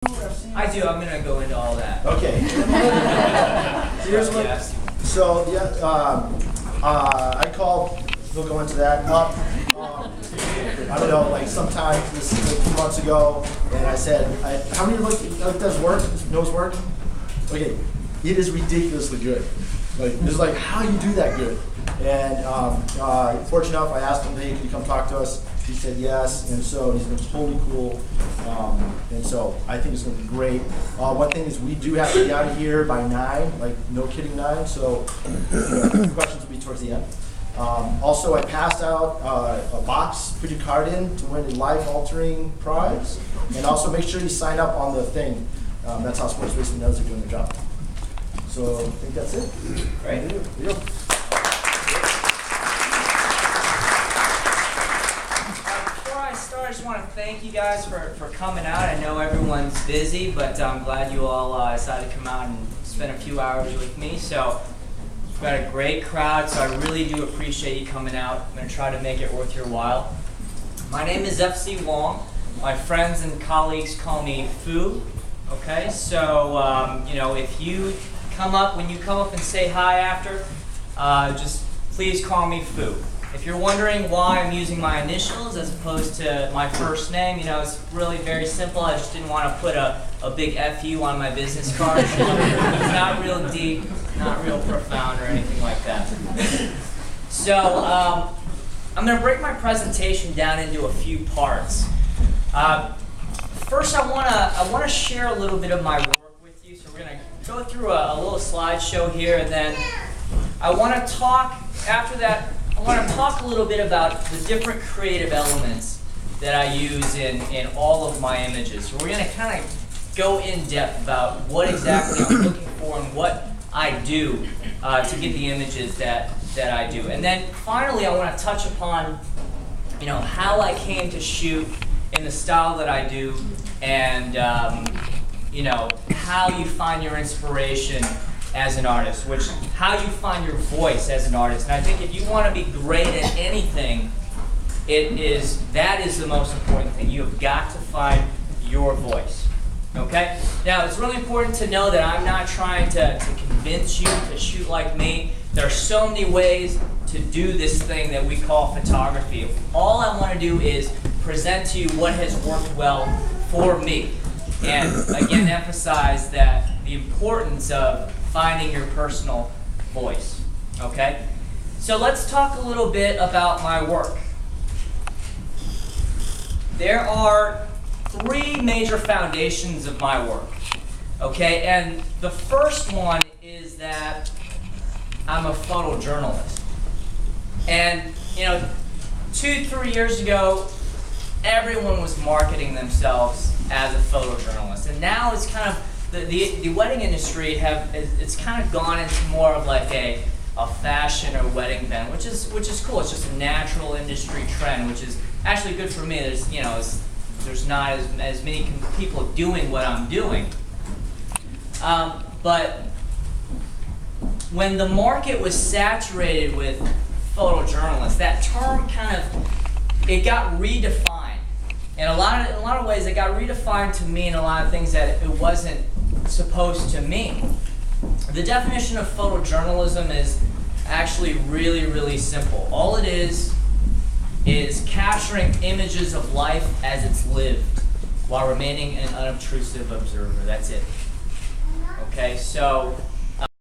I do. I'm going to go into all that. Okay. Here's what. So I call. We'll go into that. I don't know. Like sometime this is a few months ago, and I said, "How many does work? Knows work?" Okay, it is ridiculously good. Like it's like how you do that good. And fortunate enough, I asked him, "Hey, can you come talk to us?" He said yes, and so he's been totally cool. And so I think it's going to be great. One thing is we do have to be out of here by 9, like no kidding 9. So questions will be towards the end. Also, I passed out a box, put your card in to win a life-altering prize, and also make sure you sign up on the thing. That's how sports racing knows they're doing their job. So I think that's it. Great. There you go. I just want to thank you guys for coming out. I know everyone's busy, but I'm glad you all decided to come out and spend a few hours with me. So we've got a great crowd, so I really do appreciate you coming out. I'm going to try to make it worth your while. My name is FC Wong. My friends and colleagues call me Fu. Okay, so you know, if you come up, when you come up and say hi after, just please call me Fu. If you're wondering why I'm using my initials as opposed to my first name, you know, it's really very simple. I just didn't want to put a big FU on my business card. It's not real deep, not real profound or anything like that. So I'm going to break my presentation down into a few parts. First, I want to share a little bit of my work with you. So we're going to go through a little slideshow here, and then I want to talk, after that, I want to talk a little bit about the different creative elements that I use in all of my images. So we're going to kind of go in depth about what exactly I'm looking for and what I do to get the images that I do. And then finally, I want to touch upon, you know, how I came to shoot in the style that I do, and you know, how you find your inspiration as an artist, how you find your voice as an artist. And I think if you want to be great at anything, that is the most important thing. You have got to find your voice. Okay? Now, it's really important to know that I'm not trying to convince you to shoot like me. There are so many ways to do this thing that we call photography. All I want to do is present to you what has worked well for me. And again, emphasize that the importance of finding your personal voice. Okay? So let's talk a little bit about my work. There are 3 major foundations of my work. Okay? And the first one is that I'm a photojournalist. And, you know, 2-3 years ago, everyone was marketing themselves as a photojournalist. And now it's kind of the wedding industry it's kind of gone into more of like a fashion or wedding band, which is cool. It's just a natural industry trend, which is actually good for me. There's, you know, there's not as many people doing what I'm doing. But when the market was saturated with photojournalists, that term it got redefined. In a lot of ways, it got redefined to mean a lot of things that it wasn't supposed to mean. The definition of photojournalism is actually really, really simple. All it is capturing images of life as it's lived while remaining an unobtrusive observer. That's it. Okay, so